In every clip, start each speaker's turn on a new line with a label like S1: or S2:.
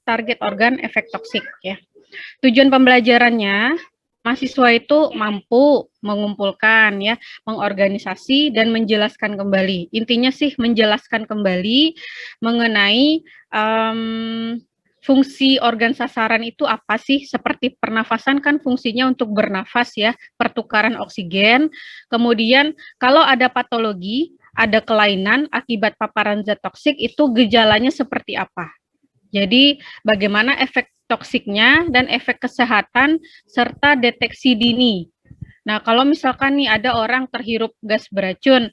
S1: target organ efek toksik ya. Tujuan pembelajarannya, mahasiswa itu mampu mengumpulkan ya, mengorganisasi dan menjelaskan kembali. Intinya sih menjelaskan kembali mengenai fungsi organ sasaran itu apa sih? Seperti pernafasan kan fungsinya untuk bernafas ya, pertukaran oksigen. Kemudian kalau ada patologi, ada kelainan akibat paparan zat toksik itu gejalanya seperti apa? Jadi bagaimana efek toksiknya dan efek kesehatan serta deteksi dini. Nah, kalau misalkan nih ada orang terhirup gas beracun,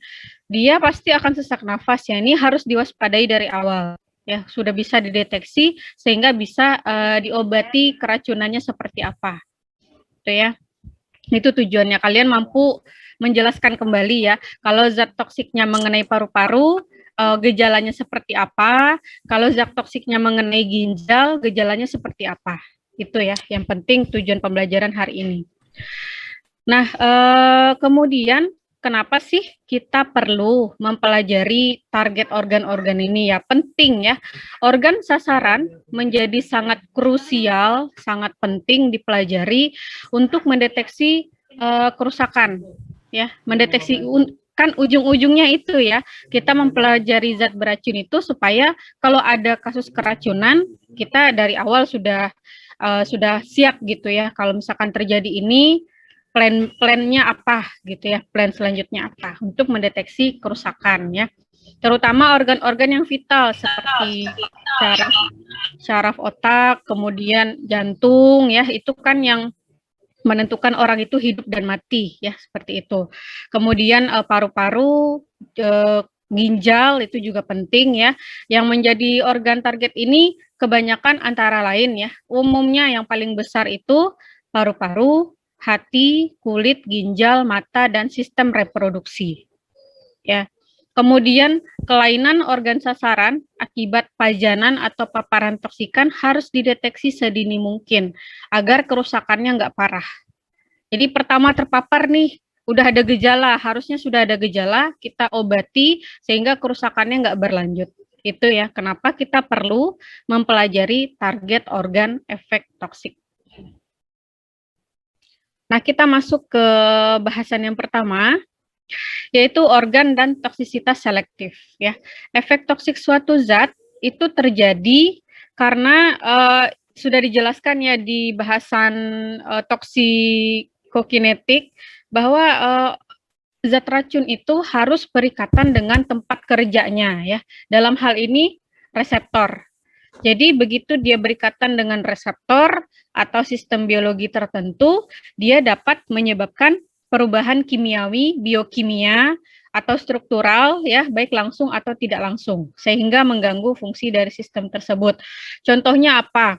S1: dia pasti akan sesak nafas ya. Ini harus diwaspadai dari awal. Ya, sudah bisa dideteksi sehingga bisa diobati keracunannya seperti apa. Itu ya. Itu tujuannya. Kalian mampu menjelaskan kembali ya. Kalau zat toksiknya mengenai paru-paru, gejalanya seperti apa? Kalau zat toksiknya mengenai ginjal, gejalanya seperti apa? Itu ya, yang penting tujuan pembelajaran hari ini. Nah, kemudian kenapa sih kita perlu mempelajari target organ-organ ini ya? Penting ya. Organ sasaran menjadi sangat krusial, sangat penting dipelajari untuk mendeteksi kerusakan ya, mendeteksi kan ujung-ujungnya itu ya, kita mempelajari zat beracun itu supaya kalau ada kasus keracunan kita dari awal sudah siap gitu ya. Kalau misalkan terjadi ini plan-plannya apa gitu ya, plan selanjutnya apa untuk mendeteksi kerusakan ya, terutama organ-organ yang vital seperti syaraf otak, kemudian jantung ya, itu kan yang menentukan orang itu hidup dan mati ya, seperti itu. Kemudian paru-paru, ginjal itu juga penting ya. Yang menjadi organ target ini kebanyakan antara lain ya, umumnya yang paling besar itu paru-paru, hati, kulit, ginjal, mata, dan sistem reproduksi. Ya. Kemudian kelainan organ sasaran akibat pajanan atau paparan toksikan harus dideteksi sedini mungkin agar kerusakannya nggak parah. Jadi pertama terpapar nih, udah ada gejala, harusnya sudah ada gejala, kita obati sehingga kerusakannya nggak berlanjut. Itu ya, kenapa kita perlu mempelajari target organ efek toksik. Nah, kita masuk ke bahasan yang pertama, yaitu organ dan toksisitas selektif. Ya, efek toksik suatu zat itu terjadi karena sudah dijelaskan ya di bahasan toksikokinetik bahwa zat racun itu harus berikatan dengan tempat kerjanya ya. Dalam hal ini reseptor. Jadi begitu dia berikatan dengan reseptor atau sistem biologi tertentu, dia dapat menyebabkan perubahan kimiawi, biokimia, atau struktural ya, baik langsung atau tidak langsung, sehingga mengganggu fungsi dari sistem tersebut. Contohnya apa?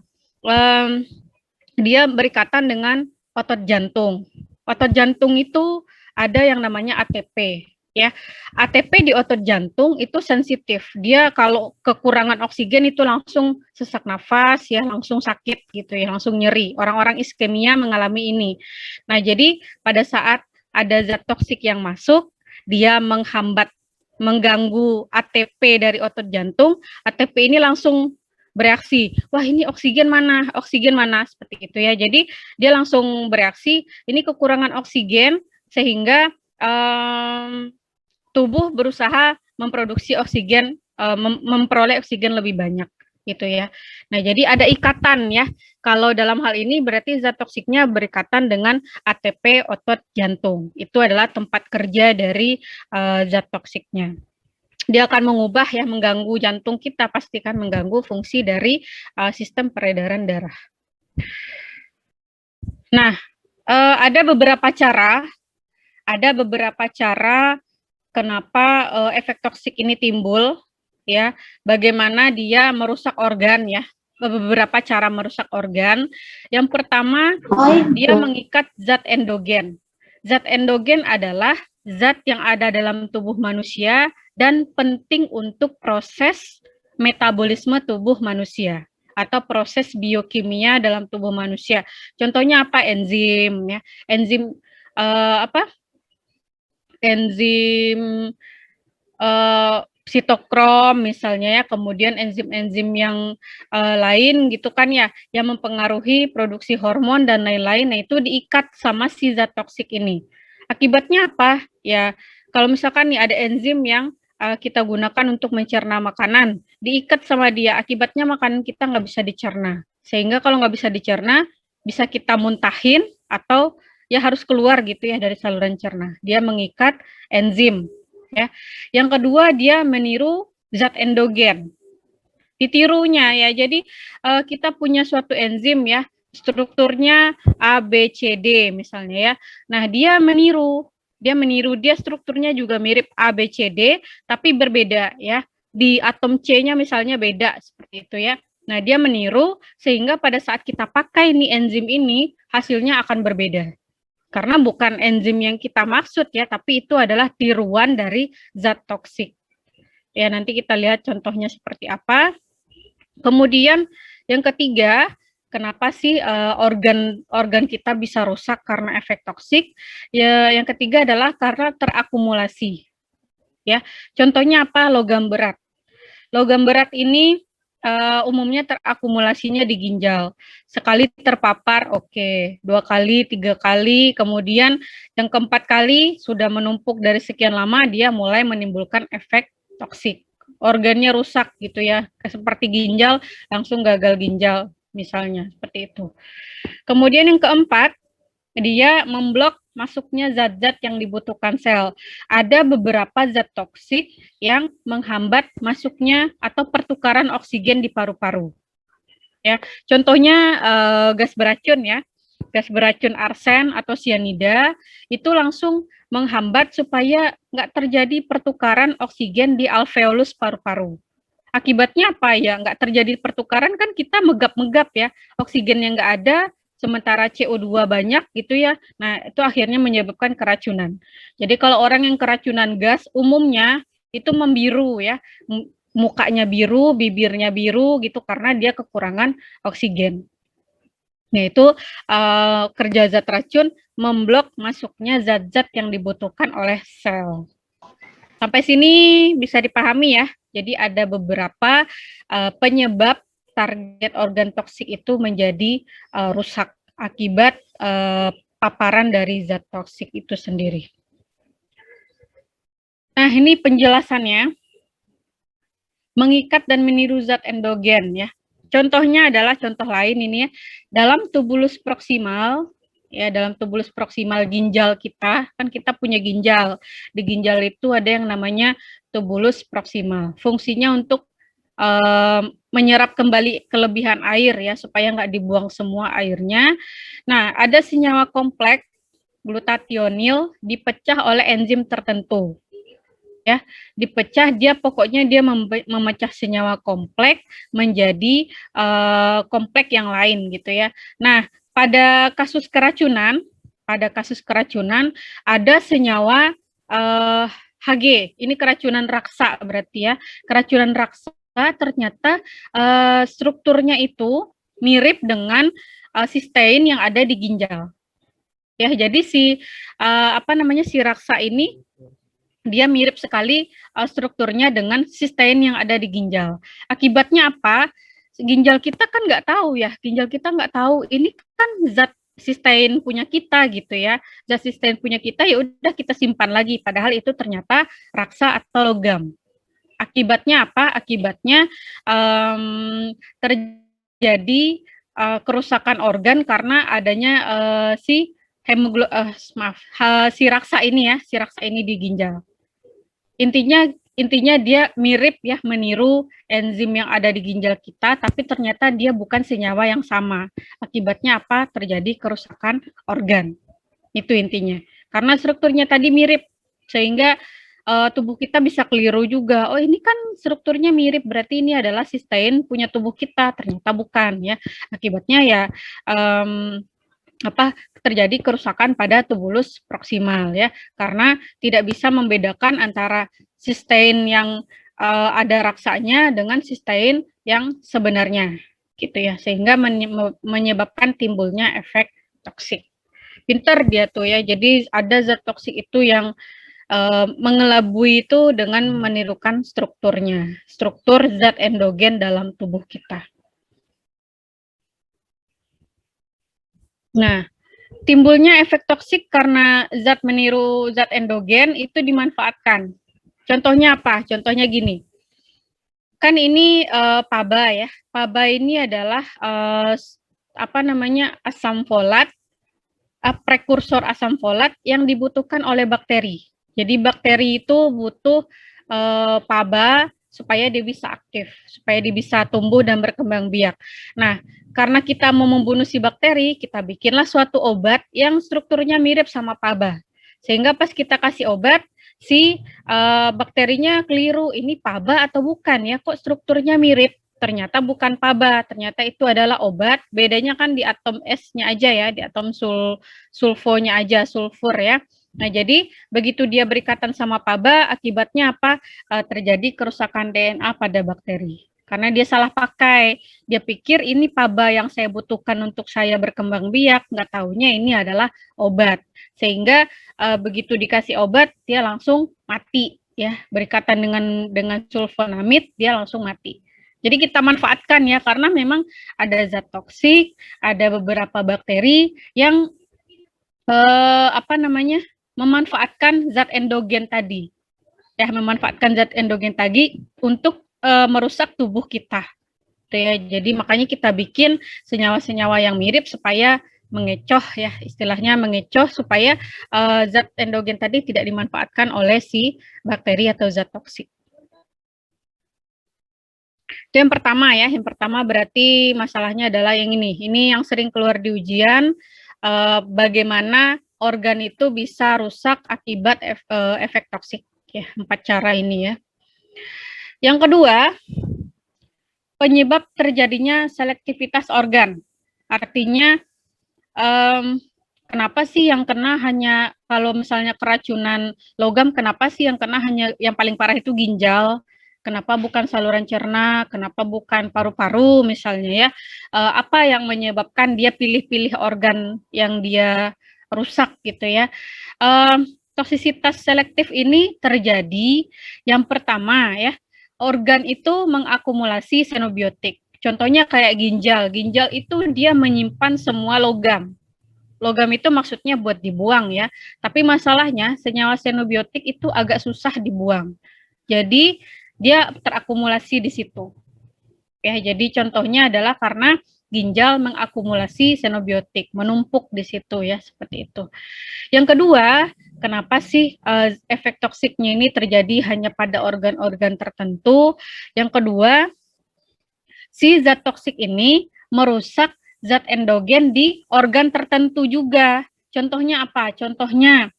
S1: Dia berikatan dengan otot jantung. Otot jantung itu ada yang namanya ATP. Ya, ATP di otot jantung itu sensitif. Dia kalau kekurangan oksigen itu langsung sesak nafas ya, langsung sakit gitu ya, langsung nyeri. Orang-orang iskemia mengalami ini. Nah, jadi pada saat ada zat toksik yang masuk, dia menghambat, mengganggu ATP dari otot jantung, ATP ini langsung bereaksi, wah ini oksigen mana, seperti itu ya. Jadi dia langsung bereaksi, ini kekurangan oksigen sehingga tubuh berusaha memproduksi oksigen, memperoleh oksigen lebih banyak gitu ya. Nah, jadi ada ikatan ya. Kalau dalam hal ini berarti zat toksiknya berikatan dengan ATP otot jantung. Itu adalah tempat kerja dari zat toksiknya. Dia akan mengubah ya, mengganggu jantung kita, pastikan mengganggu fungsi dari sistem peredaran darah. Nah, ada beberapa cara kenapa efek toksik ini timbul ya, bagaimana dia merusak organ ya, beberapa cara merusak organ. Yang pertama, dia mengikat zat endogen. Zat endogen adalah zat yang ada dalam tubuh manusia dan penting untuk proses metabolisme tubuh manusia atau proses biokimia dalam tubuh manusia. Contohnya apa? Enzim ya. Enzim enzim sitokrom misalnya ya, kemudian enzim-enzim yang lain gitu kan ya, yang mempengaruhi produksi hormon dan lain-lain. Nah, itu diikat sama si zat toksik ini. Akibatnya apa? Ya, kalau misalkan nih ada enzim yang kita gunakan untuk mencerna makanan, diikat sama dia, akibatnya makanan kita nggak bisa dicerna. Sehingga kalau nggak bisa dicerna, bisa kita muntahin atau ya harus keluar gitu ya dari saluran cerna. Dia mengikat enzim ya. Yang kedua, dia meniru zat endogen. Ditirunya ya. Jadi kita punya suatu enzim ya, strukturnya A B C D misalnya ya. Nah, dia strukturnya juga mirip A B C D tapi berbeda ya. Di atom C-nya misalnya beda seperti itu ya. Nah, dia meniru sehingga pada saat kita pakai nih enzim ini hasilnya akan berbeda. Karena bukan enzim yang kita maksud ya, tapi itu adalah tiruan dari zat toksik. Ya, nanti kita lihat contohnya seperti apa. Kemudian yang ketiga, kenapa sih organ kita bisa rusak karena efek toksik? Ya, yang ketiga adalah karena terakumulasi. Ya, contohnya apa? Logam berat. Logam berat ini umumnya terakumulasinya di ginjal. Sekali terpapar, oke. 2 kali, 3 kali, kemudian yang keempat kali sudah menumpuk dari sekian lama, dia mulai menimbulkan efek toksik. Organnya rusak gitu ya, seperti ginjal, langsung gagal ginjal misalnya, seperti itu. Kemudian yang keempat, dia memblok masuknya zat-zat yang dibutuhkan sel. Ada beberapa zat toksik yang menghambat masuknya atau pertukaran oksigen di paru-paru. Ya, contohnya gas beracun ya. Gas beracun arsen atau sianida itu langsung menghambat supaya nggak terjadi pertukaran oksigen di alveolus paru-paru. Akibatnya apa ya? Nggak terjadi pertukaran kan kita megap-megap ya. Oksigen yang nggak ada, sementara CO2 banyak gitu ya. Nah, itu akhirnya menyebabkan keracunan. Jadi kalau orang yang keracunan gas umumnya itu membiru ya. Mukanya biru, bibirnya biru gitu karena dia kekurangan oksigen. Nah, itu kerja zat racun memblok masuknya zat-zat yang dibutuhkan oleh sel. Sampai sini bisa dipahami ya. Jadi ada beberapa penyebab target organ toksik itu menjadi rusak akibat paparan dari zat toksik itu sendiri. Nah, ini penjelasannya. Mengikat dan meniru zat endogen ya. Contohnya adalah contoh lain ini ya. Dalam tubulus proksimal ya, dalam tubulus proksimal ginjal kita, kan kita punya ginjal. Di ginjal itu ada yang namanya tubulus proksimal. Fungsinya untuk menyerap kembali kelebihan air ya, supaya nggak dibuang semua airnya. Nah, ada senyawa kompleks glutathionil dipecah oleh enzim tertentu. Ya, dipecah dia pokoknya dia memecah senyawa kompleks menjadi kompleks yang lain gitu ya. Nah, pada kasus keracunan ada senyawa Hg. Ini keracunan raksa berarti ya. Keracunan raksa ternyata strukturnya itu mirip dengan sistein yang ada di ginjal. Ya, jadi si si raksa ini dia mirip sekali strukturnya dengan sistein yang ada di ginjal. Akibatnya apa? Ginjal kita kan nggak tahu ya, ginjal kita nggak tahu ini kan zat sistein punya kita gitu ya. Zat sistein punya kita ya udah kita simpan lagi, padahal itu ternyata raksa atau logam. Akibatnya apa? Akibatnya terjadi kerusakan organ karena adanya si raksa ini di ginjal. Intinya dia mirip ya, meniru enzim yang ada di ginjal kita, tapi ternyata dia bukan senyawa yang sama. Akibatnya apa? Terjadi kerusakan organ. Itu intinya. Karena strukturnya tadi mirip, sehingga tubuh kita bisa keliru juga. Oh, ini kan strukturnya mirip, berarti ini adalah sistein punya tubuh kita. Ternyata bukan ya. Akibatnya ya terjadi kerusakan pada tubulus proksimal ya, karena tidak bisa membedakan antara sistein yang ada raksanya dengan sistein yang sebenarnya gitu ya, sehingga menyebabkan timbulnya efek toksik. Pinter dia tuh ya, jadi ada zat toksik itu yang mengelabui itu dengan menirukan strukturnya, struktur zat endogen dalam tubuh kita. Nah, timbulnya efek toksik karena zat meniru zat endogen itu dimanfaatkan. Contohnya apa? Contohnya gini. Kan ini PABA ya. PABA ini adalah asam folat, prekursor asam folat yang dibutuhkan oleh bakteri. Jadi bakteri itu butuh PABA supaya dia bisa aktif, supaya dia bisa tumbuh dan berkembang biak. Nah, karena kita mau membunuh si bakteri, kita bikinlah suatu obat yang strukturnya mirip sama PABA. Sehingga pas kita kasih obat, si bakterinya keliru, ini PABA atau bukan ya, kok strukturnya mirip. Ternyata bukan PABA, ternyata itu adalah obat. Bedanya kan di atom S-nya aja ya, di atom sulfonya aja, sulfur ya. Nah, jadi begitu dia berikatan sama PABA, akibatnya apa? Terjadi kerusakan DNA pada bakteri. Karena dia salah pakai. Dia pikir ini PABA yang saya butuhkan untuk saya berkembang biak, nggak taunya ini adalah obat. Sehingga begitu dikasih obat, dia langsung mati ya, berikatan dengan sulfonamid, dia langsung mati. Jadi kita manfaatkan ya, karena memang ada zat toksik, ada beberapa bakteri yang memanfaatkan zat endogen tadi. Ya, memanfaatkan zat endogen tadi untuk merusak tubuh kita. Ya, jadi makanya kita bikin senyawa-senyawa yang mirip supaya mengecoh ya, istilahnya mengecoh supaya zat endogen tadi tidak dimanfaatkan oleh si bakteri atau zat toksik. Itu yang pertama ya, yang pertama berarti masalahnya adalah yang ini yang sering keluar di ujian, bagaimana organ itu bisa rusak akibat efek toksik ya, 4 cara ini ya. Yang kedua, penyebab terjadinya selektivitas organ, artinya kenapa sih yang kena hanya, kalau misalnya keracunan logam, kenapa sih yang kena hanya, yang paling parah itu ginjal, kenapa bukan saluran cerna, kenapa bukan paru-paru misalnya ya, apa yang menyebabkan dia pilih-pilih organ yang dia rusak gitu ya. Toksisitas selektif ini terjadi, yang pertama ya, organ itu mengakumulasi xenobiotik. Contohnya kayak ginjal, ginjal itu dia menyimpan semua logam. Logam itu maksudnya buat dibuang ya, tapi masalahnya senyawa xenobiotik itu agak susah dibuang. Jadi dia terakumulasi di situ. Ya, jadi contohnya adalah karena ginjal mengakumulasi xenobiotik, menumpuk di situ ya, seperti itu. Yang kedua, kenapa sih efek toksiknya ini terjadi hanya pada organ-organ tertentu? Yang kedua, si zat toksik ini merusak zat endogen di organ tertentu juga. Contohnya apa? Contohnya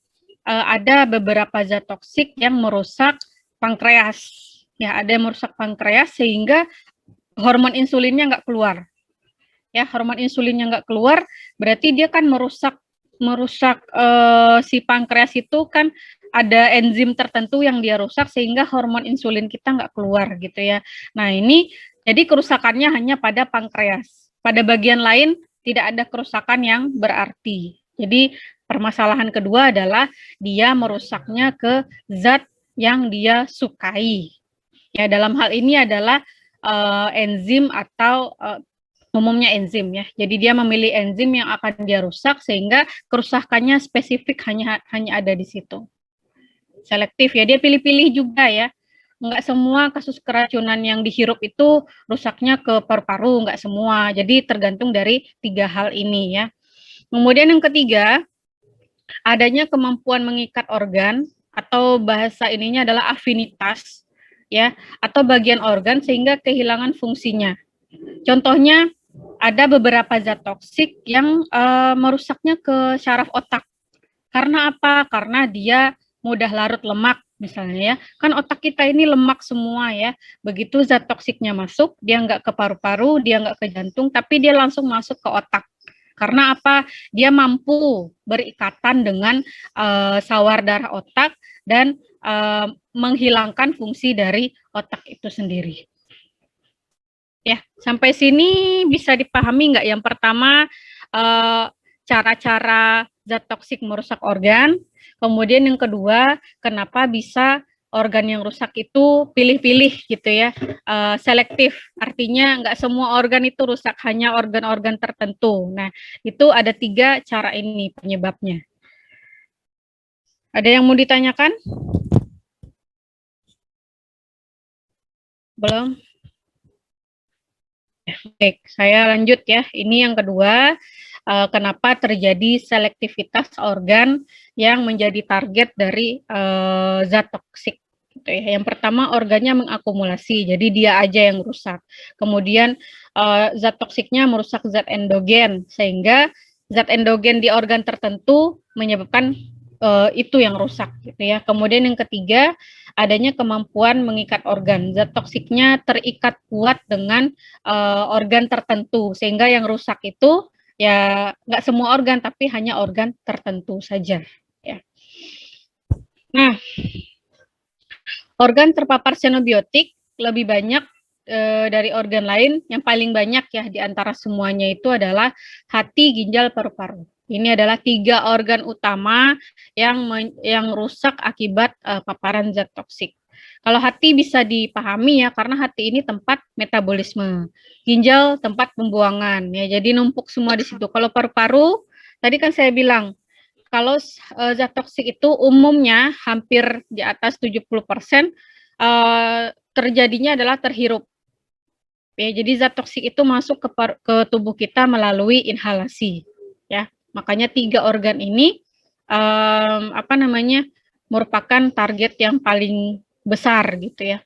S1: ada beberapa zat toksik yang merusak pankreas. Ya, ada yang merusak pankreas sehingga hormon insulinnya nggak keluar. Ya, hormon insulinnya nggak keluar, berarti dia kan merusak si pankreas itu kan ada enzim tertentu yang dia rusak sehingga hormon insulin kita nggak keluar gitu ya. Nah, ini jadi kerusakannya hanya pada pankreas. Pada bagian lain tidak ada kerusakan yang berarti. Jadi permasalahan kedua adalah dia merusaknya ke zat yang dia sukai. Ya, dalam hal ini adalah enzim atau umumnya enzim ya. Jadi dia memilih enzim yang akan dia rusak sehingga kerusakannya spesifik hanya ada di situ. Selektif ya, dia pilih-pilih juga ya. Enggak semua kasus keracunan yang dihirup itu rusaknya ke paru-paru, enggak semua. Jadi tergantung dari 3 hal ini ya. Kemudian yang ketiga, adanya kemampuan mengikat organ atau bahasa ininya adalah afinitas ya, atau bagian organ sehingga kehilangan fungsinya. Contohnya ada beberapa zat toksik yang merusaknya ke syaraf otak. Karena apa? Karena dia mudah larut lemak misalnya ya. Kan otak kita ini lemak semua ya. Begitu zat toksiknya masuk, dia nggak ke paru-paru, dia nggak ke jantung, tapi dia langsung masuk ke otak. Karena apa? Dia mampu berikatan dengan sawar darah otak dan menghilangkan fungsi dari otak itu sendiri. Ya, sampai sini bisa dipahami nggak? Yang pertama, cara-cara zat toksik merusak organ. Kemudian yang kedua, kenapa bisa organ yang rusak itu pilih-pilih gitu ya, selektif. Artinya nggak semua organ itu rusak, hanya organ-organ tertentu. Nah, itu ada 3 cara ini penyebabnya. Ada yang mau ditanyakan? Belum? Baik, saya lanjut ya. Ini yang kedua, kenapa terjadi selektivitas organ yang menjadi target dari zat toksik. Gitu ya. Yang pertama, organnya mengakumulasi, jadi dia aja yang rusak. Kemudian zat toksiknya merusak zat endogen, sehingga zat endogen di organ tertentu menyebabkan itu yang rusak gitu ya. Kemudian yang ketiga, adanya kemampuan mengikat organ. Zat toksiknya terikat kuat dengan organ tertentu, sehingga yang rusak itu ya nggak semua organ, tapi hanya organ tertentu saja. Ya. Nah, organ terpapar xenobiotik lebih banyak dari organ lain. Yang paling banyak ya di antara semuanya itu adalah hati, ginjal, paru-paru. Ini adalah 3 organ utama yang rusak akibat paparan zat toksik. Kalau hati bisa dipahami ya, karena hati ini tempat metabolisme, ginjal tempat pembuangan ya, jadi numpuk semua di situ. Kalau paru-paru, tadi kan saya bilang kalau zat toksik itu umumnya hampir di atas 70% terjadinya adalah terhirup. Ya, jadi zat toksik itu masuk ke tubuh kita melalui inhalasi. Ya, makanya 3 organ ini merupakan target yang paling besar gitu ya.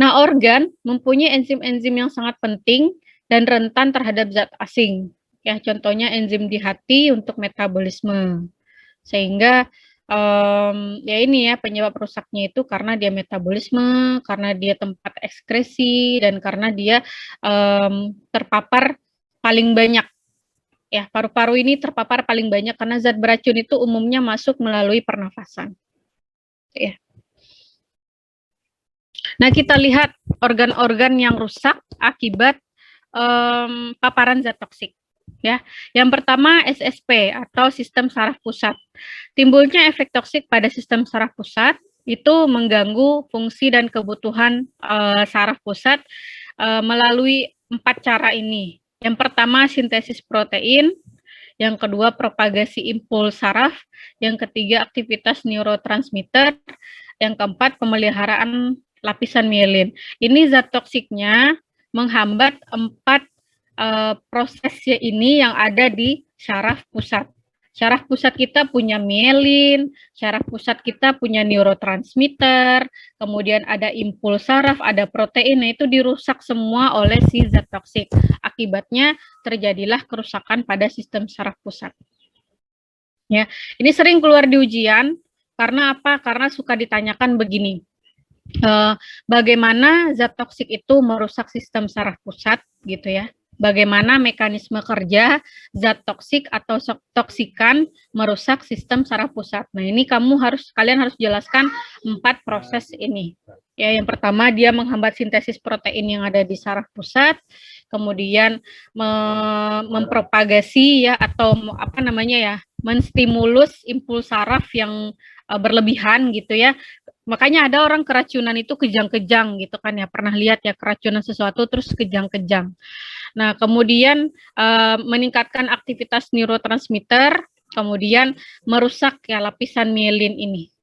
S1: Nah, organ mempunyai enzim-enzim yang sangat penting dan rentan terhadap zat asing. Ya, contohnya enzim di hati untuk metabolisme. Sehingga ya ini ya penyebab rusaknya itu karena dia metabolisme, karena dia tempat ekskresi, dan karena dia terpapar paling banyak. Ya, paru-paru ini terpapar paling banyak karena zat beracun itu umumnya masuk melalui pernafasan. Ya. Nah, kita lihat organ-organ yang rusak akibat paparan zat toksik. Ya, yang pertama SSP atau sistem saraf pusat. Timbulnya efek toksik pada sistem saraf pusat itu mengganggu fungsi dan kebutuhan saraf pusat melalui 4 cara ini. Yang pertama sintesis protein, yang kedua propagasi impuls saraf, yang ketiga aktivitas neurotransmitter, yang keempat pemeliharaan lapisan mielin. Ini zat toksiknya menghambat 4 proses ini yang ada di saraf pusat. Saraf pusat kita punya mielin, saraf pusat kita punya neurotransmitter, kemudian ada impuls saraf, ada protein, nah itu dirusak semua oleh si zat toksik. Akibatnya terjadilah kerusakan pada sistem saraf pusat. Ya, ini sering keluar di ujian karena apa? Karena suka ditanyakan begini. Bagaimana zat toksik itu merusak sistem saraf pusat gitu ya. Bagaimana mekanisme kerja zat toksik atau toksikan merusak sistem saraf pusat. Nah, ini kalian harus jelaskan 4 proses ini. Ya, yang pertama dia menghambat sintesis protein yang ada di saraf pusat, kemudian mempropagasi ya atau menstimulus impuls saraf yang berlebihan gitu ya. Makanya ada orang keracunan itu kejang-kejang gitu kan ya, pernah lihat ya keracunan sesuatu terus kejang-kejang. Nah, kemudian meningkatkan aktivitas neurotransmitter, kemudian merusak ya lapisan mielin ini.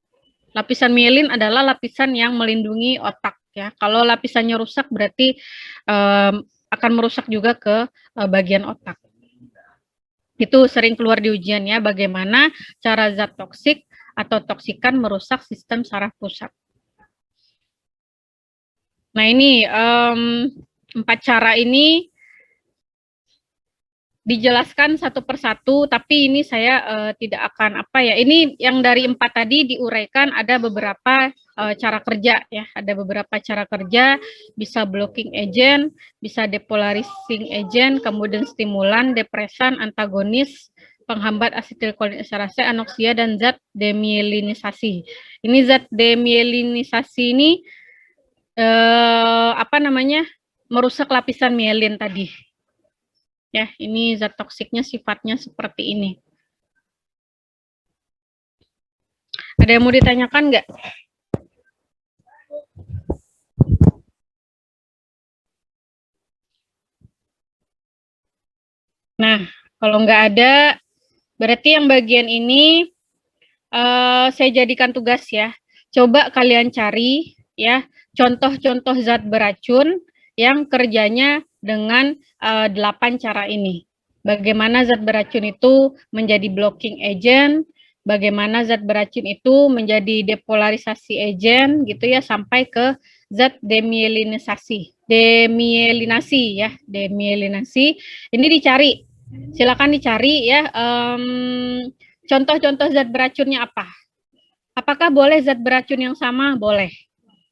S1: Lapisan mielin adalah lapisan yang melindungi otak ya. Kalau lapisannya rusak berarti akan merusak juga ke bagian otak. Itu sering keluar di ujian ya, bagaimana cara zat toksik atau toksikan merusak sistem saraf pusat. Nah, ini 4 cara ini dijelaskan satu persatu, tapi ini saya tidak akan ini yang dari 4 tadi diuraikan ada beberapa cara kerja ya, ada beberapa cara kerja, bisa blocking agent, bisa depolarizing agent, kemudian stimulan, depresan, antagonis, penghambat asetilkolin esterase, anoksia, dan zat demyelinisasi. Ini zat demyelinisasi ini merusak lapisan mielin tadi. Ya, ini zat toksiknya sifatnya seperti ini. Ada yang mau ditanyakan nggak? Nah, kalau nggak ada, berarti yang bagian ini saya jadikan tugas ya. Coba kalian cari ya contoh-contoh zat beracun yang kerjanya dengan 8 cara ini. Bagaimana zat beracun itu menjadi blocking agent, bagaimana zat beracun itu menjadi depolarisasi agent gitu ya, sampai ke zat demielinasi. Demielinasi ya, demielinasi. Ini dicari. Silakan dicari ya. Contoh-contoh zat beracunnya apa? Apakah boleh zat beracun yang sama? Boleh.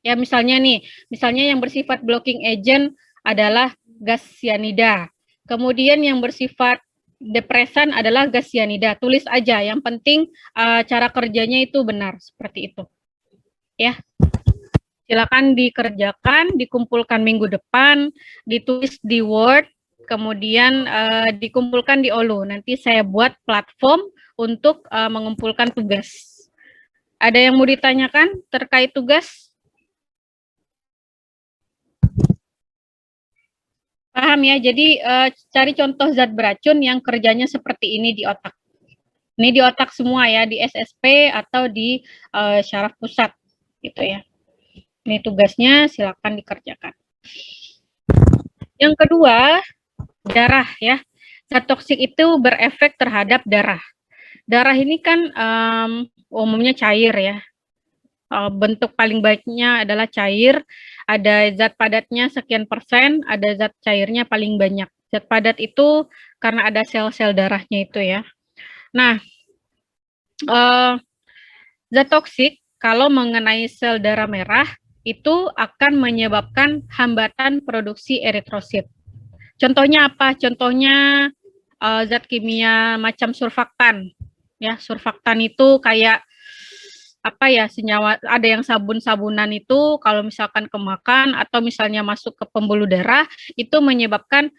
S1: Ya misalnya nih, misalnya yang bersifat blocking agent adalah gas cyanida. Kemudian yang bersifat depresan adalah gas cyanida. Tulis aja, yang penting cara kerjanya itu benar, seperti itu. Ya. Silakan dikerjakan, dikumpulkan minggu depan, ditulis di Word, kemudian dikumpulkan di Olu. Nanti saya buat platform untuk mengumpulkan tugas. Ada yang mau ditanyakan terkait tugas? Paham ya? Jadi cari contoh zat beracun yang kerjanya seperti ini di otak. Ini di otak semua ya, di SSP atau di syaraf pusat, gitu ya. Ini tugasnya, silakan dikerjakan. Yang kedua, darah ya. Zat toksik itu berefek terhadap darah. Darah ini kan umumnya cair ya. Bentuk paling baiknya adalah cair. Ada zat padatnya sekian persen, ada zat cairnya paling banyak. Zat padat itu karena ada sel-sel darahnya itu ya. Nah, zat toksik kalau mengenai sel darah merah itu akan menyebabkan hambatan produksi eritrosit. Contohnya apa? Contohnya zat kimia macam surfaktan. Ya, surfaktan itu kayak apa ya, senyawa, ada yang sabun-sabunan itu kalau misalkan kemakan atau misalnya masuk ke pembuluh darah itu menyebabkan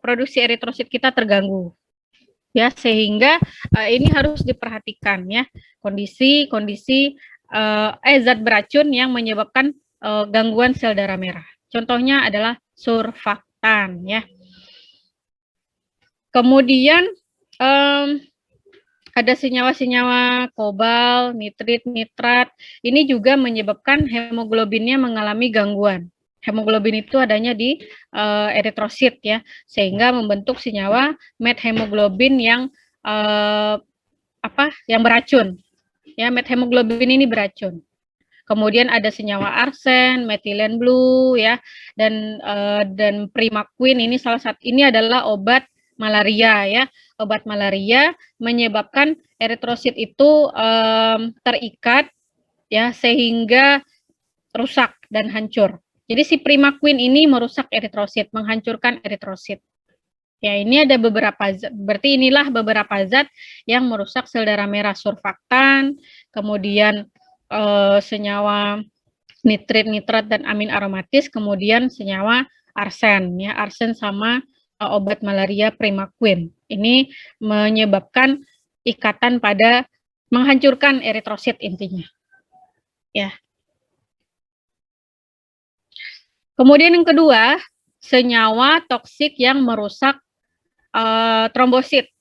S1: produksi eritrosit kita terganggu. Ya, sehingga ini harus diperhatikan ya, kondisi zat beracun yang menyebabkan gangguan sel darah merah. Contohnya adalah surfaktan ya. Kemudian ada senyawa-senyawa kobal, nitrit, nitrat. Ini juga menyebabkan hemoglobinnya mengalami gangguan. Hemoglobin itu adanya di eritrosit ya, sehingga membentuk senyawa methemoglobin yang yang beracun. Ya, methemoglobin ini beracun. Kemudian ada senyawa arsen, metilen blue ya, dan primaquine ini salah satu, ini adalah obat malaria ya. Obat malaria menyebabkan eritrosit itu terikat ya, sehingga rusak dan hancur. Jadi si primaquine ini merusak eritrosit, menghancurkan eritrosit. Ya, ini ada beberapa zat, berarti inilah beberapa zat yang merusak sel darah merah: surfaktan, kemudian senyawa nitrit, nitrat, dan amin aromatis, kemudian senyawa arsen ya, arsen sama obat malaria primaquine. Ini menyebabkan ikatan pada menghancurkan eritrosit intinya. Ya. Kemudian yang kedua, senyawa toksik yang merusak trombosit.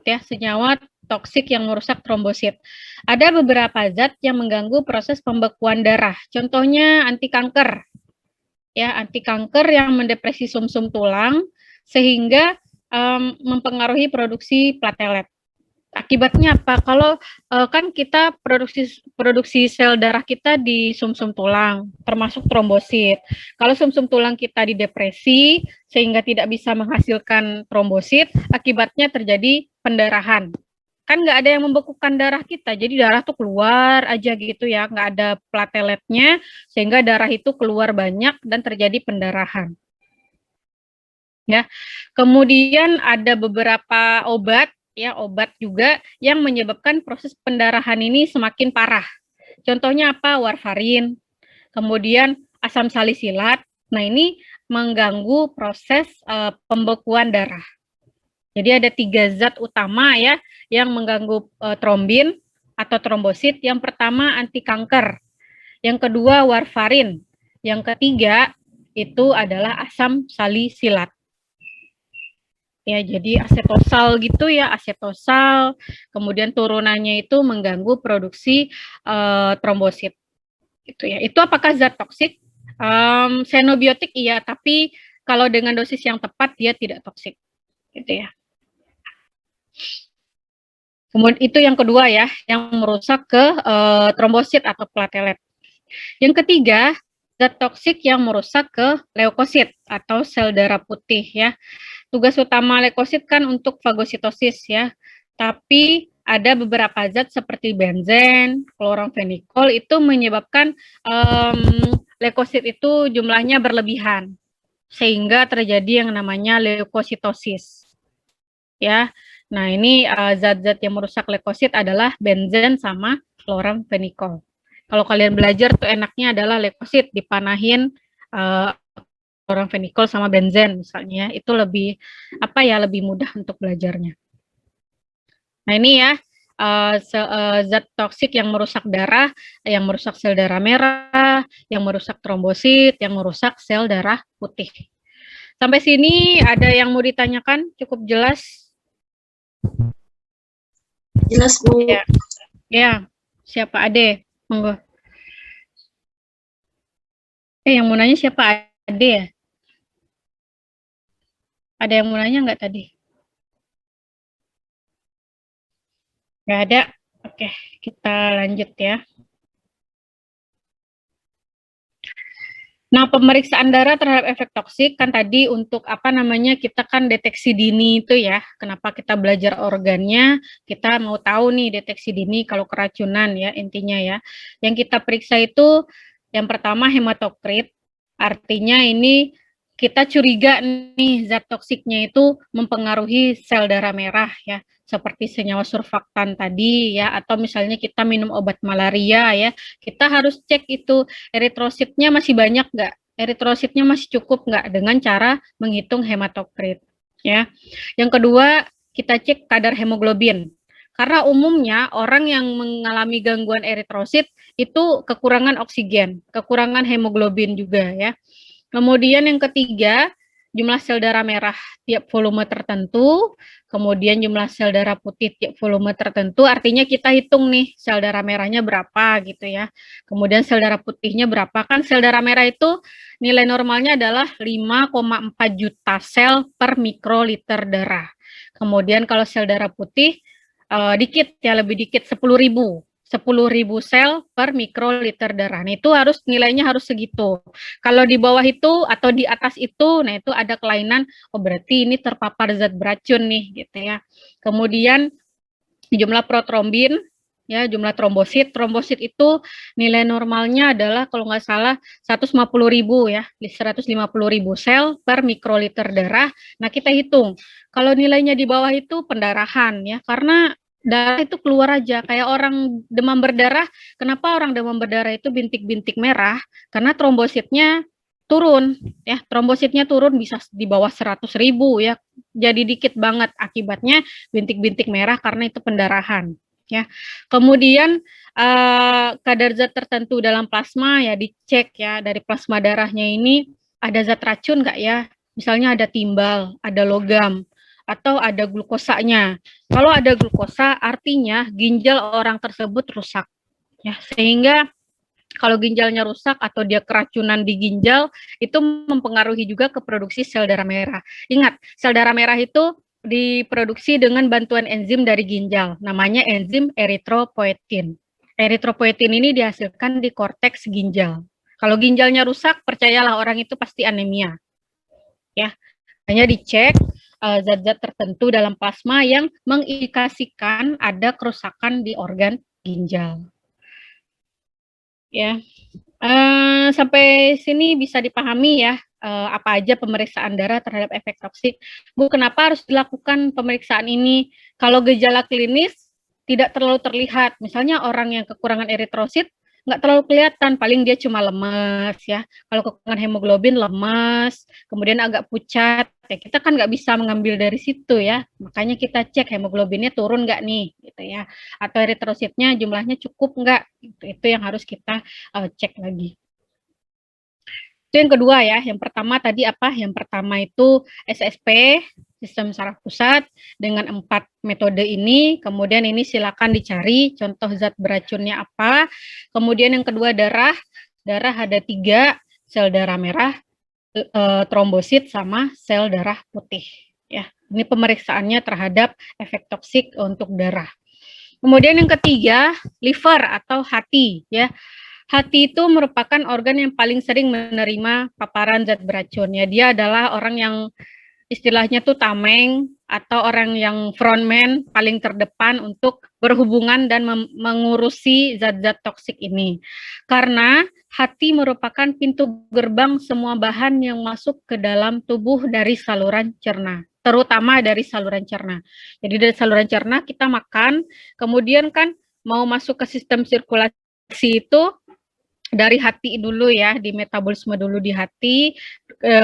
S1: Ya, senyawa toksik yang merusak trombosit. Ada beberapa zat yang mengganggu proses pembekuan darah. Contohnya anti kanker. Ya, anti kanker yang mendepresi sumsum tulang sehingga mempengaruhi produksi platelet. Akibatnya apa? Kalau kan kita produksi sel darah kita di sumsum tulang, termasuk trombosit. Kalau sumsum tulang kita didepresi sehingga tidak bisa menghasilkan trombosit, akibatnya terjadi pendarahan. Kan nggak ada yang membekukan darah kita, jadi darah tuh keluar aja gitu ya, nggak ada plateletnya, sehingga darah itu keluar banyak dan terjadi pendarahan. Ya, kemudian ada beberapa obat ya, obat juga yang menyebabkan proses pendarahan ini semakin parah. Contohnya apa? Warfarin, kemudian asam salisilat. Nah, ini mengganggu proses pembekuan darah. Jadi ada 3 zat utama ya yang mengganggu trombin, atau trombosit. Yang pertama anti kanker, yang kedua warfarin, yang ketiga itu adalah asam salisilat. Ya, jadi asetosal gitu ya, asetosal, kemudian turunannya itu mengganggu produksi trombosit. Gitu ya. Itu apakah zat toksik? Xenobiotik iya, tapi kalau dengan dosis yang tepat dia tidak toksik. Gitu ya. Kemudian itu yang kedua ya, yang merusak ke trombosit atau platelet. Yang ketiga, zat toksik yang merusak ke leukosit atau sel darah putih ya. Tugas utama leukosit kan untuk fagositosis ya. Tapi ada beberapa zat seperti benzen, kloramfenikol itu menyebabkan leukosit itu jumlahnya berlebihan sehingga terjadi yang namanya leukositosis. Ya. Nah, ini zat-zat yang merusak leukosit adalah benzen sama kloramfenikol. Kalau kalian belajar tuh enaknya adalah leukosit dipanahin kloramfenikol sama benzen misalnya, itu lebih lebih mudah untuk belajarnya. Nah, ini ya zat toksik yang merusak darah, yang merusak sel darah merah, yang merusak trombosit, yang merusak sel darah putih. Sampai sini ada yang mau ditanyakan? Cukup jelas?
S2: Jelas, Bu.
S1: Ya, ya. Siapa Ade? Monggo. Yang mau nanya siapa Ade ya? Ada yang mau nanya nggak tadi? Nggak ada? Oke, kita lanjut ya. Nah, pemeriksaan darah terhadap efek toksik kan tadi untuk kita kan deteksi dini itu ya. Kenapa kita belajar organnya? Kita mau tahu nih deteksi dini kalau keracunan ya intinya ya. Yang kita periksa itu yang pertama hematokrit. Artinya ini kita curiga nih zat toksiknya itu mempengaruhi sel darah merah ya, seperti senyawa surfaktan tadi ya, atau misalnya kita minum obat malaria ya, kita harus cek itu eritrositnya masih banyak nggak, eritrositnya masih cukup nggak dengan cara menghitung hematokrit ya. Yang kedua kita cek kadar hemoglobin. Karena umumnya orang yang mengalami gangguan eritrosit itu kekurangan oksigen, kekurangan hemoglobin juga ya. Kemudian yang ketiga, jumlah sel darah merah tiap volume tertentu, kemudian jumlah sel darah putih tiap volume tertentu, artinya kita hitung nih sel darah merahnya berapa gitu ya. Kemudian sel darah putihnya berapa, kan sel darah merah itu nilai normalnya adalah 5,4 juta sel per mikroliter darah. Kemudian kalau sel darah putih dikit ya, lebih dikit 10.000 sel per mikroliter darah. Nah, itu harus nilainya harus segitu. Kalau di bawah itu atau di atas itu, nah itu ada kelainan, oh berarti ini terpapar zat beracun nih gitu ya. Kemudian jumlah protrombin, ya jumlah trombosit. Trombosit itu nilai normalnya adalah kalau nggak salah 150.000 ya, 150.000 sel per mikroliter darah. Nah kita hitung, kalau nilainya di bawah itu pendarahan ya, karena darah itu keluar aja kayak orang demam berdarah. Kenapa orang demam berdarah itu bintik-bintik merah? Karena trombositnya turun ya, trombositnya turun bisa di bawah 100.000 ya, jadi dikit banget, akibatnya bintik-bintik merah karena itu pendarahan ya. Kemudian kadar zat tertentu dalam plasma ya dicek ya, dari plasma darahnya ini ada zat racun nggak ya, misalnya ada timbal, ada logam, atau ada glukosanya. Kalau ada glukosa artinya ginjal orang tersebut rusak ya, sehingga kalau ginjalnya rusak atau dia keracunan di ginjal itu mempengaruhi juga ke produksi sel darah merah. Ingat, sel darah merah itu diproduksi dengan bantuan enzim dari ginjal, namanya enzim eritropoietin. Eritropoietin ini dihasilkan di korteks ginjal. Kalau ginjalnya rusak, percayalah orang itu pasti anemia. Ya, hanya dicek zat-zat tertentu dalam plasma yang mengindikasikan ada kerusakan di organ ginjal. Ya, sampai sini bisa dipahami ya apa aja pemeriksaan darah terhadap efek toksik. Bu, kenapa harus dilakukan pemeriksaan ini? Kalau gejala klinis tidak terlalu terlihat, misalnya orang yang kekurangan eritrosit nggak terlalu kelihatan, paling dia cuma lemes ya. Kalau kekurangan hemoglobin lemes, kemudian agak pucat, ya kita kan nggak bisa mengambil dari situ ya. Makanya kita cek hemoglobinnya turun nggak nih, gitu ya. Atau eritrositnya jumlahnya cukup nggak, itu yang harus kita cek lagi. Itu yang kedua ya. Yang pertama tadi apa? Yang pertama itu SSP, sistem saraf pusat, dengan 4 metode ini. Kemudian ini silakan dicari contoh zat beracunnya apa. Kemudian yang kedua darah. Darah ada 3, sel darah merah, trombosit, sama sel darah putih. Ya, ini pemeriksaannya terhadap efek toksik untuk darah. Kemudian yang ketiga, liver atau hati ya. Hati itu merupakan organ yang paling sering menerima paparan zat beracun. Ya, dia adalah orang yang istilahnya tuh tameng atau orang yang frontman paling terdepan untuk berhubungan dan mengurusi zat-zat toksik ini. Karena hati merupakan pintu gerbang semua bahan yang masuk ke dalam tubuh dari saluran cerna, terutama dari saluran cerna. Jadi dari saluran cerna kita makan, kemudian kan mau masuk ke sistem sirkulasi itu dari hati dulu ya, di metabolisme dulu di hati,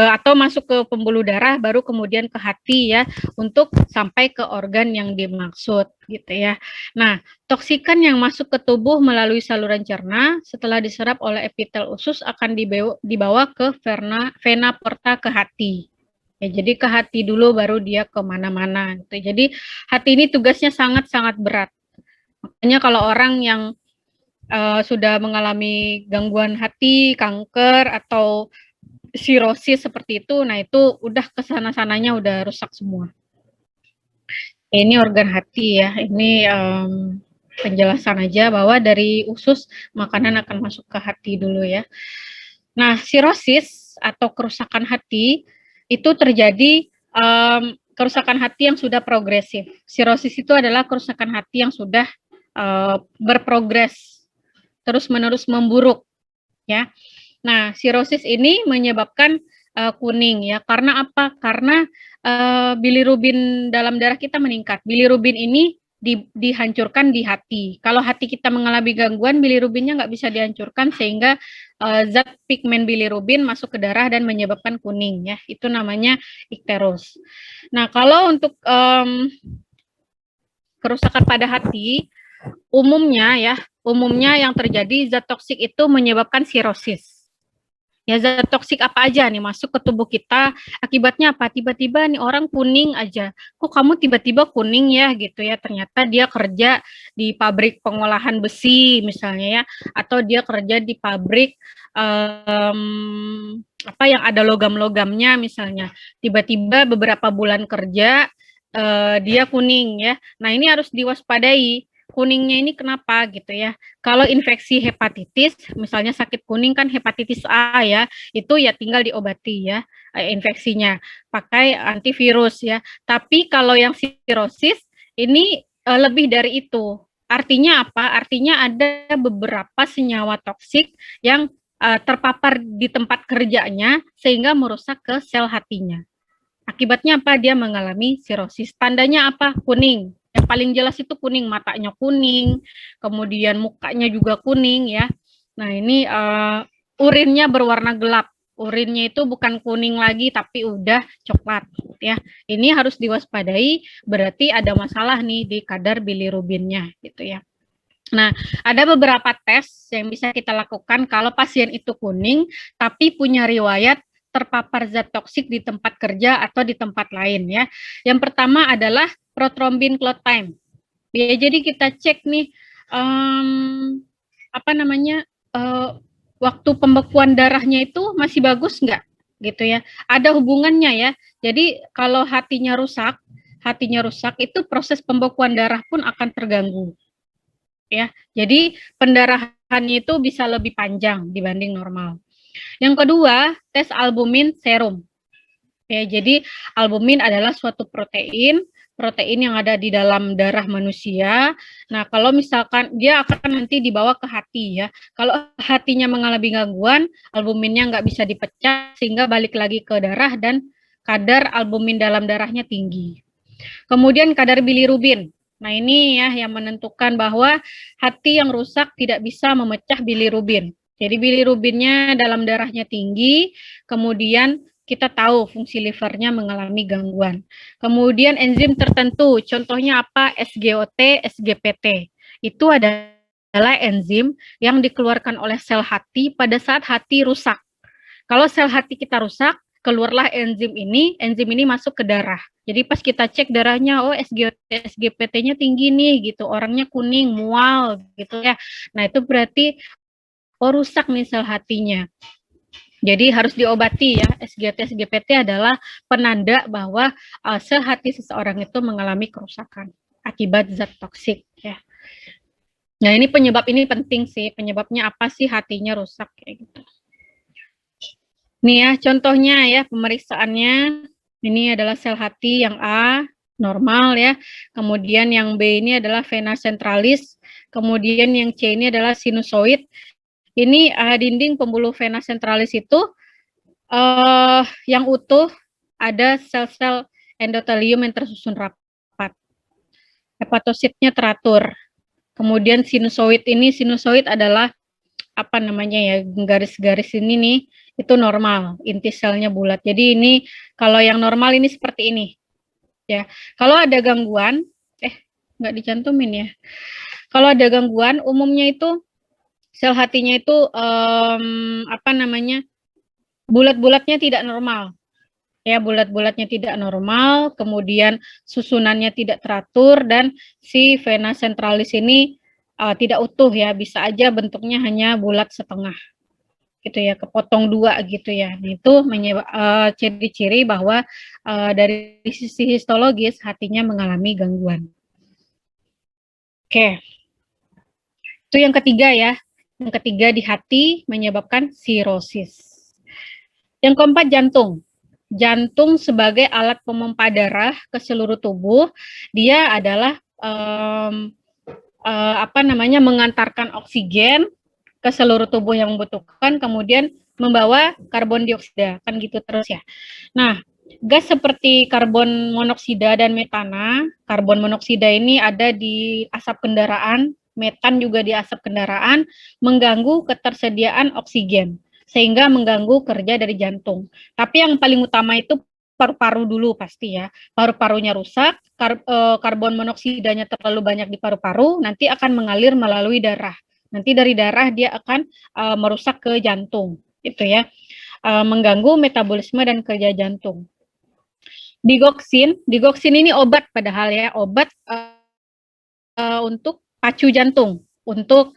S1: atau masuk ke pembuluh darah, baru kemudian ke hati ya, untuk sampai ke organ yang dimaksud gitu ya. Nah, toksikan yang masuk ke tubuh melalui saluran cerna setelah diserap oleh epitel usus akan dibawa ke vena porta ke hati. Ya, jadi ke hati dulu baru dia ke mana-mana gitu. Jadi hati ini tugasnya sangat-sangat berat. Makanya kalau orang yang sudah mengalami gangguan hati, kanker, atau sirosis seperti itu, nah itu udah kesana-sananya udah rusak semua. Ini organ hati ya, ini penjelasan aja bahwa dari usus makanan akan masuk ke hati dulu ya. Nah, sirosis atau kerusakan hati itu terjadi kerusakan hati yang sudah progresif. Sirosis itu adalah kerusakan hati yang sudah berprogres terus-menerus memburuk ya. Nah, sirosis ini menyebabkan kuning ya. Karena apa? Karena bilirubin dalam darah kita meningkat. Bilirubin ini dihancurkan di hati. Kalau hati kita mengalami gangguan, bilirubinnya nggak bisa dihancurkan sehingga zat pigmen bilirubin masuk ke darah dan menyebabkan kuning ya. Itu namanya ikteros. Nah, kalau untuk kerusakan pada hati, umumnya yang terjadi zat toksik itu menyebabkan sirosis. Ya, zat toksik apa aja nih masuk ke tubuh kita, akibatnya apa? Tiba-tiba nih orang kuning aja. Kok kamu tiba-tiba kuning ya gitu ya? Ternyata dia kerja di pabrik pengolahan besi misalnya ya, atau dia kerja di pabrik apa yang ada logam-logamnya misalnya. Tiba-tiba beberapa bulan kerja dia kuning ya. Nah, ini harus diwaspadai. Kuningnya ini kenapa gitu ya. Kalau infeksi hepatitis, misalnya sakit kuning kan hepatitis A ya, itu ya tinggal diobati ya infeksinya, pakai antivirus ya. Tapi kalau yang sirosis ini lebih dari itu. Artinya apa? Artinya ada beberapa senyawa toksik yang terpapar di tempat kerjanya sehingga merusak ke sel hatinya. Akibatnya apa? Dia mengalami sirosis. Tandanya apa? Kuning. Yang paling jelas itu kuning, matanya kuning, kemudian mukanya juga kuning ya. Nah, ini urinnya berwarna gelap. Urinnya itu bukan kuning lagi tapi udah coklat ya. Ini harus diwaspadai, berarti ada masalah nih di kadar bilirubinnya gitu ya. Nah, ada beberapa tes yang bisa kita lakukan kalau pasien itu kuning tapi punya riwayat terpapar zat toksik di tempat kerja atau di tempat lain ya. Yang pertama adalah prothrombin clot time. Ya, jadi kita cek nih apa namanya waktu pembekuan darahnya itu masih bagus nggak gitu ya. Ada hubungannya ya. Jadi kalau hatinya rusak itu proses pembekuan darah pun akan terganggu. Ya. Jadi pendarahannya itu bisa lebih panjang dibanding normal. Yang kedua, tes albumin serum. Ya, jadi albumin adalah suatu protein yang ada di dalam darah manusia. Nah, kalau misalkan dia akan nanti dibawa ke hati ya. Kalau hatinya mengalami gangguan, albuminnya nggak bisa dipecah sehingga balik lagi ke darah dan kadar albumin dalam darahnya tinggi. Kemudian kadar bilirubin. Nah, ini ya yang menentukan bahwa hati yang rusak tidak bisa memecah bilirubin. Jadi bilirubinnya dalam darahnya tinggi, kemudian kita tahu fungsi livernya mengalami gangguan. Kemudian enzim tertentu, contohnya apa? SGOT, SGPT. Itu adalah enzim yang dikeluarkan oleh sel hati pada saat hati rusak. Kalau sel hati kita rusak, keluarlah enzim ini masuk ke darah. Jadi pas kita cek darahnya, oh SGPT-nya tinggi nih gitu, orangnya kuning, mual gitu ya. Nah itu berarti oh rusak nih sel hatinya. Jadi harus diobati ya. SGT-SGPT adalah penanda bahwa sel hati seseorang itu mengalami kerusakan akibat zat toksik ya. Nah ini penyebab ini penting sih. Penyebabnya apa sih hatinya rusak kayak gitu. Nih ya, contohnya ya pemeriksaannya. Ini adalah sel hati yang A, normal ya. Kemudian yang B ini adalah vena centralis. Kemudian yang C ini adalah sinusoid. Ini dinding pembuluh vena centralis itu yang utuh ada sel-sel endotelium yang tersusun rapat. Hepatositnya teratur. Kemudian sinusoid adalah apa namanya ya, garis-garis ini nih itu normal, inti selnya bulat. Jadi ini kalau yang normal ini seperti ini ya. Kalau ada gangguan nggak dicantumin ya. Kalau ada gangguan umumnya itu sel hatinya itu apa namanya, bulat-bulatnya tidak normal ya, bulat-bulatnya tidak normal, kemudian susunannya tidak teratur, dan si vena centralis ini tidak utuh ya, bisa aja bentuknya hanya bulat setengah gitu ya, kepotong dua gitu ya. Nah, itu ciri-ciri bahwa dari sisi histologis hatinya mengalami gangguan. Oke, itu yang ketiga ya. Yang ketiga di hati menyebabkan sirosis. Yang keempat jantung. Jantung sebagai alat pompa darah ke seluruh tubuh, dia adalah apa namanya, mengantarkan oksigen ke seluruh tubuh yang membutuhkan, kemudian membawa karbon dioksida, kan gitu terus ya. Nah, gas seperti karbon monoksida dan metana, karbon monoksida ini ada di asap kendaraan, metan juga di asap kendaraan, mengganggu ketersediaan oksigen, sehingga mengganggu kerja dari jantung. Tapi yang paling utama itu paru-paru dulu pasti ya. Paru-parunya rusak, karbon monoksidanya terlalu banyak di paru-paru, nanti akan mengalir melalui darah. Nanti dari darah dia akan merusak ke jantung, itu ya, mengganggu metabolisme dan kerja jantung. Digoxin ini obat padahal ya, obat untuk pacu jantung, untuk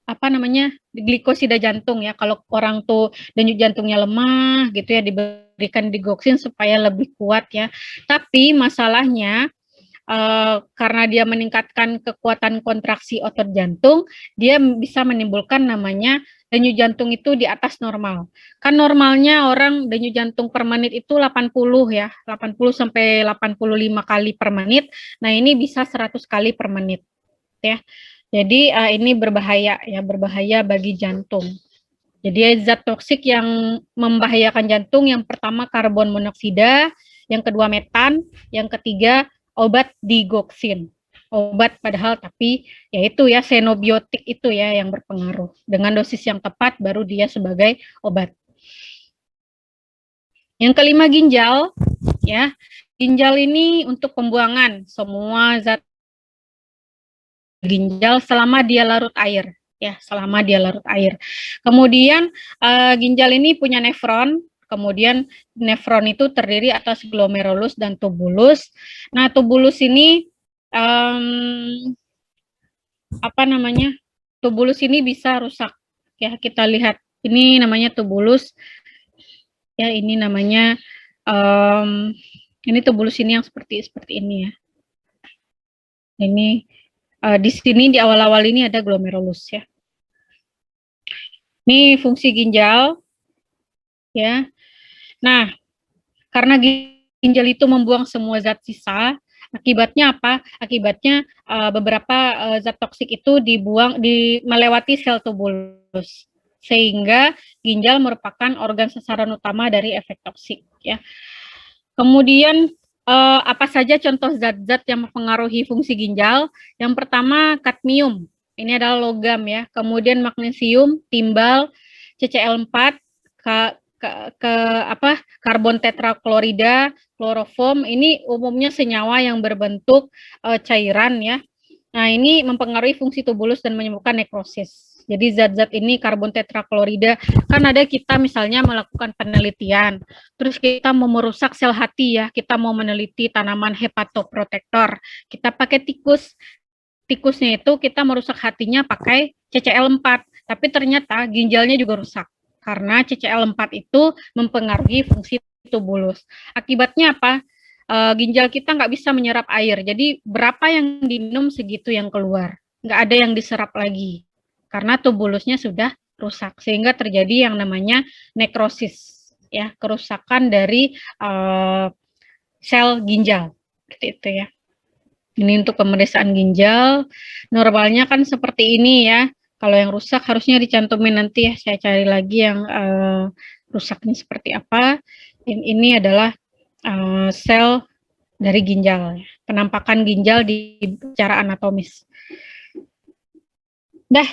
S1: apa namanya, glikosida jantung ya. Kalau orang tuh denyut jantungnya lemah gitu ya, diberikan digoxin supaya lebih kuat ya. Tapi masalahnya karena dia meningkatkan kekuatan kontraksi otot jantung, dia bisa menimbulkan namanya denyut jantung itu di atas normal. Kan normalnya orang denyut jantung per menit itu 80 ya, 80 sampai 85 kali per menit. Nah, ini bisa 100 kali per menit ya. Jadi ini berbahaya ya, berbahaya bagi jantung. Jadi zat toksik yang membahayakan jantung, yang pertama karbon monoksida, yang kedua metan, yang ketiga obat digoxin. Obat padahal tapi yaitu ya xenobiotik itu ya yang berpengaruh. Dengan dosis yang tepat baru dia sebagai obat. Yang kelima ginjal ya. Ginjal ini untuk pembuangan semua zat ginjal selama dia larut air ya, selama dia larut air. Kemudian ginjal ini punya nefron. Kemudian nefron itu terdiri atas glomerulus dan tubulus. Nah, tubulus ini apa namanya? Tubulus ini bisa rusak. Ya, kita lihat. Ini namanya tubulus. Ya, ini namanya ini tubulus ini yang seperti ini ya. Ini di sini di awal-awal ini ada glomerulus ya. Ini fungsi ginjal ya. Nah, karena ginjal itu membuang semua zat sisa, akibatnya apa? Akibatnya beberapa zat toksik itu melewati sel tubulus, sehingga ginjal merupakan organ sasaran utama dari efek toksik ya. Kemudian Apa saja contoh zat-zat yang mempengaruhi fungsi ginjal? Yang pertama kadmium, ini adalah logam ya. Kemudian magnesium, timbal, CCl4, ke apa karbon tetraklorida, kloroform. Ini umumnya senyawa yang berbentuk cairan ya. Nah, ini mempengaruhi fungsi tubulus dan menyebabkan nekrosis. Jadi zat-zat ini karbon tetraklorida, kan ada kita misalnya melakukan penelitian, terus kita mau merusak sel hati ya, kita mau meneliti tanaman hepatoprotektor, kita pakai tikus, tikusnya itu kita merusak hatinya pakai CCl4, tapi ternyata ginjalnya juga rusak, karena CCl4 itu mempengaruhi fungsi tubulus. Akibatnya apa? Ginjal kita nggak bisa menyerap air. Jadi berapa yang diminum segitu yang keluar. Nggak ada yang diserap lagi. Karena tubulusnya sudah rusak. Sehingga terjadi yang namanya nekrosis. Ya, kerusakan dari sel ginjal. Seperti itu ya. Ini untuk pemeriksaan ginjal. Normalnya kan seperti ini ya. Kalau yang rusak harusnya dicantumin nanti ya. Saya cari lagi yang rusaknya seperti apa. Ini adalah sel dari ginjal, penampakan ginjal di secara anatomis. Dah,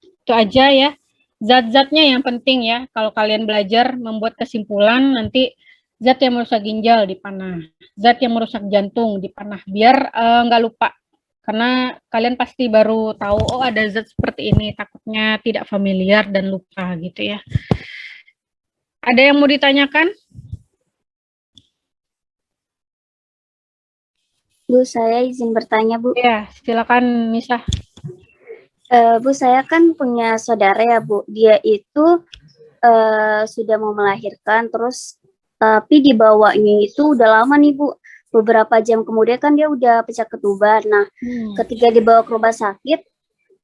S1: itu aja ya. Zat-zatnya yang penting ya, kalau kalian belajar membuat kesimpulan, nanti zat yang merusak ginjal dipanah, zat yang merusak jantung dipanah, biar nggak lupa. Karena kalian pasti baru tahu, oh ada zat seperti ini, takutnya tidak familiar dan lupa gitu ya. Ada yang mau ditanyakan?
S2: Bu, saya izin bertanya, Bu.
S1: Ya, silakan Nisa.
S2: Bu, saya kan punya saudara ya, Bu. Dia itu sudah mau melahirkan, terus tapi dibawanya itu udah lama nih, Bu. Beberapa jam kemudian kan dia udah pecah ketuban. Nah, ketika dibawa ke rumah sakit,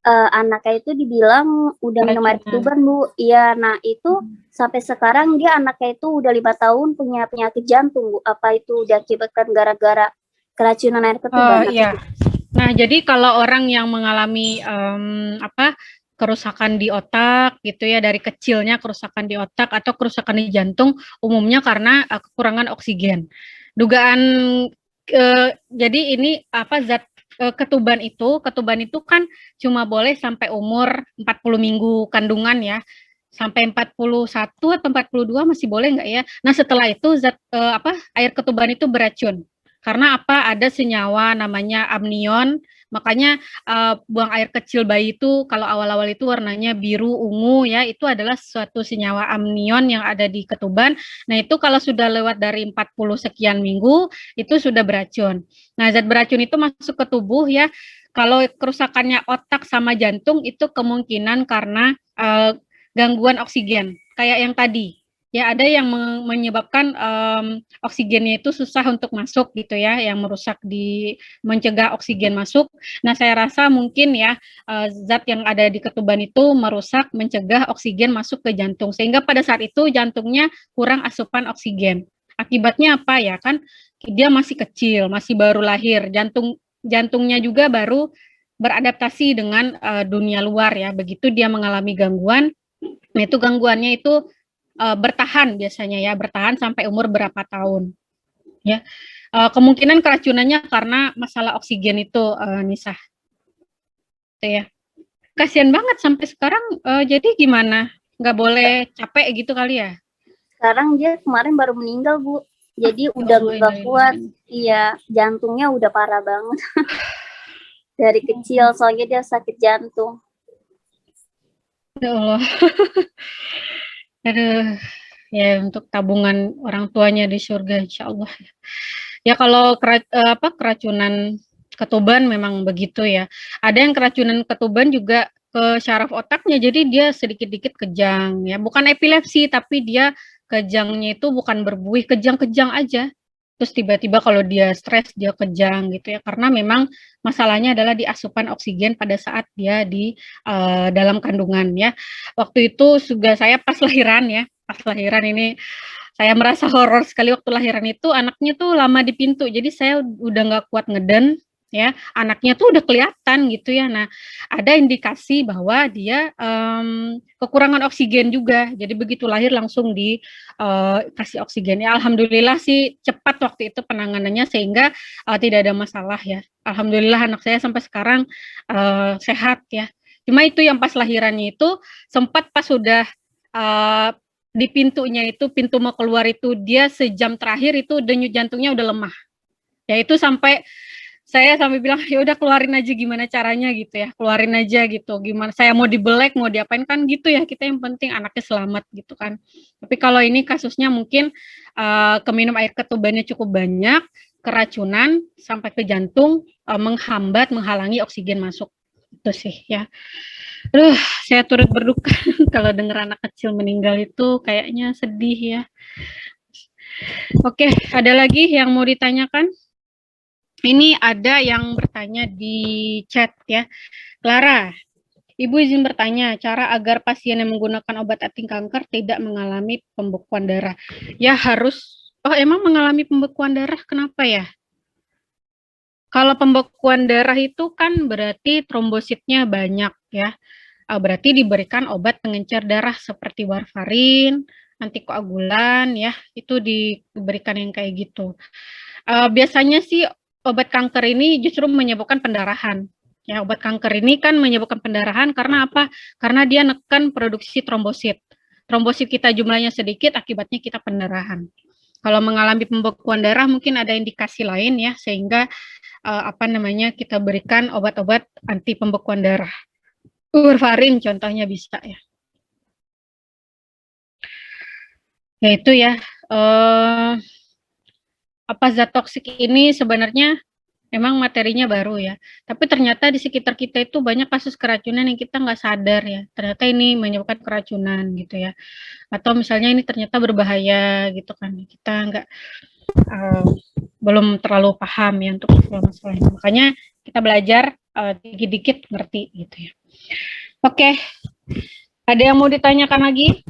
S2: anaknya itu dibilang udah minum air ketuban, Bu. Iya, nah itu sampai sekarang dia anaknya itu udah 5 tahun punya penyakit jantung, Bu. Apa itu diakibatkan gara-gara keracunan air ketuban?
S1: Iya. Nah, jadi kalau orang yang mengalami kerusakan di otak gitu ya, dari kecilnya kerusakan di otak atau kerusakan di jantung, umumnya karena kekurangan oksigen. Dugaan jadi ini zat ketuban itu kan cuma boleh sampai umur 40 minggu kandungan ya. Sampai 41 atau 42 masih boleh nggak ya? Nah, setelah itu zat air ketuban itu beracun. Karena apa? Ada senyawa namanya amnion, makanya buang air kecil bayi itu kalau awal-awal itu warnanya biru ungu ya, itu adalah suatu senyawa amnion yang ada di ketuban. Nah, itu kalau sudah lewat dari 40 sekian minggu itu sudah beracun. Nah, zat beracun itu masuk ke tubuh ya. Kalau kerusakannya otak sama jantung itu kemungkinan karena gangguan oksigen kayak yang tadi. Ya, ada yang menyebabkan oksigennya itu susah untuk masuk gitu ya, yang merusak mencegah oksigen masuk. Nah, saya rasa mungkin ya zat yang ada di ketuban itu merusak mencegah oksigen masuk ke jantung sehingga pada saat itu jantungnya kurang asupan oksigen. Akibatnya apa ya kan? Dia masih kecil, masih baru lahir, jantungnya juga baru beradaptasi dengan dunia luar ya. Begitu dia mengalami gangguan, nah itu gangguannya itu bertahan biasanya ya, bertahan sampai umur berapa tahun ya. Kemungkinan keracunannya karena masalah oksigen itu Nisa. Itu ya. Kasihan banget sampai sekarang jadi gimana? Nggak boleh capek gitu kali ya?
S2: Sekarang dia kemarin baru meninggal, Bu. Jadi udah nggak kuat. Iya, jantungnya udah parah banget. Dari kecil soalnya dia sakit jantung.
S1: Ya Allah. Aduh, ya untuk tabungan orang tuanya di surga insya Allah. Ya kalau keracunan ketuban memang begitu ya. Ada yang keracunan ketuban juga ke syaraf otaknya, jadi dia sedikit-dikit kejang ya. Bukan epilepsi, tapi dia kejangnya itu bukan berbuih, kejang-kejang aja. Terus tiba-tiba kalau dia stres dia kejang gitu ya. Karena memang masalahnya adalah di asupan oksigen pada saat dia di dalam kandungan ya. Waktu itu juga saya pas lahiran ya, pas lahiran ini saya merasa horor sekali waktu lahiran itu anaknya tuh lama di pintu, jadi saya udah nggak kuat ngeden, ya, anaknya tuh udah kelihatan gitu ya. Nah, ada indikasi bahwa dia kekurangan oksigen juga. Jadi begitu lahir langsung dikasih oksigen. Ya, alhamdulillah sih cepat waktu itu penanganannya sehingga tidak ada masalah ya. Alhamdulillah anak saya sampai sekarang sehat ya. Cuma itu yang pas lahirannya itu sempat pas sudah di pintunya itu, pintu mau keluar itu dia sejam terakhir itu denyut jantungnya udah lemah. Ya itu sampai saya sampai bilang ya udah keluarin aja gimana caranya gitu ya, keluarin aja gitu, gimana saya mau dibelek mau diapain kan gitu ya, kita yang penting anaknya selamat gitu kan. Tapi kalau ini kasusnya mungkin keminum air ketubannya cukup banyak, keracunan sampai ke jantung, menghalangi oksigen masuk, itu sih ya. Aduh, saya turut berduka kalau dengar anak kecil meninggal itu kayaknya sedih ya. Oke, ada lagi yang mau ditanyakan? Ini ada yang bertanya di chat ya. Clara, Ibu izin bertanya, cara agar pasien yang menggunakan obat anti kanker tidak mengalami pembekuan darah. Ya harus, oh emang mengalami pembekuan darah, kenapa ya? Kalau pembekuan darah itu kan berarti trombositnya banyak ya. Berarti diberikan obat pengencer darah seperti warfarin, antikoagulan ya, itu diberikan yang kayak gitu. Biasanya sih obat kanker ini justru menyebabkan pendarahan. Ya, obat kanker ini kan menyebabkan pendarahan karena apa? Karena dia nekan produksi trombosit. Trombosit kita jumlahnya sedikit, akibatnya kita pendarahan. Kalau mengalami pembekuan darah mungkin ada indikasi lain ya, sehingga kita berikan obat-obat anti pembekuan darah. Warfarin contohnya bisa ya. Ya itu ya. Apa zat toksik ini sebenarnya memang materinya baru ya. Tapi ternyata di sekitar kita itu banyak kasus keracunan yang kita nggak sadar ya. Ternyata ini menyebabkan keracunan gitu ya. Atau misalnya ini ternyata berbahaya gitu kan. Kita nggak belum terlalu paham ya untuk masalah ini. Makanya kita belajar dikit-dikit ngerti gitu ya. Oke, ada yang mau ditanyakan lagi?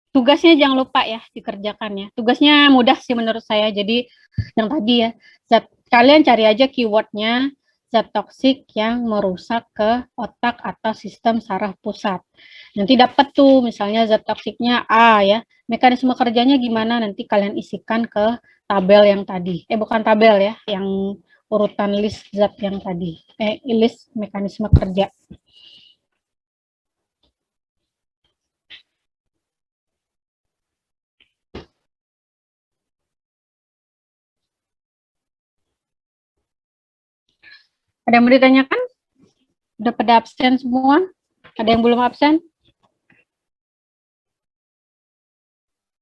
S1: Tugasnya jangan lupa ya dikerjakan ya. Tugasnya mudah sih menurut saya. Jadi yang tadi ya, kalian cari aja keywordnya zat toksik yang merusak ke otak atau sistem saraf pusat. Nanti dapat tuh misalnya zat toksiknya A ya. Mekanisme kerjanya gimana nanti kalian isikan ke tabel yang tadi. Bukan tabel ya, yang urutan list zat yang tadi. List mekanisme kerja. Ada yang mau ditanyakan? Udah pada absen semua? Ada yang belum absen?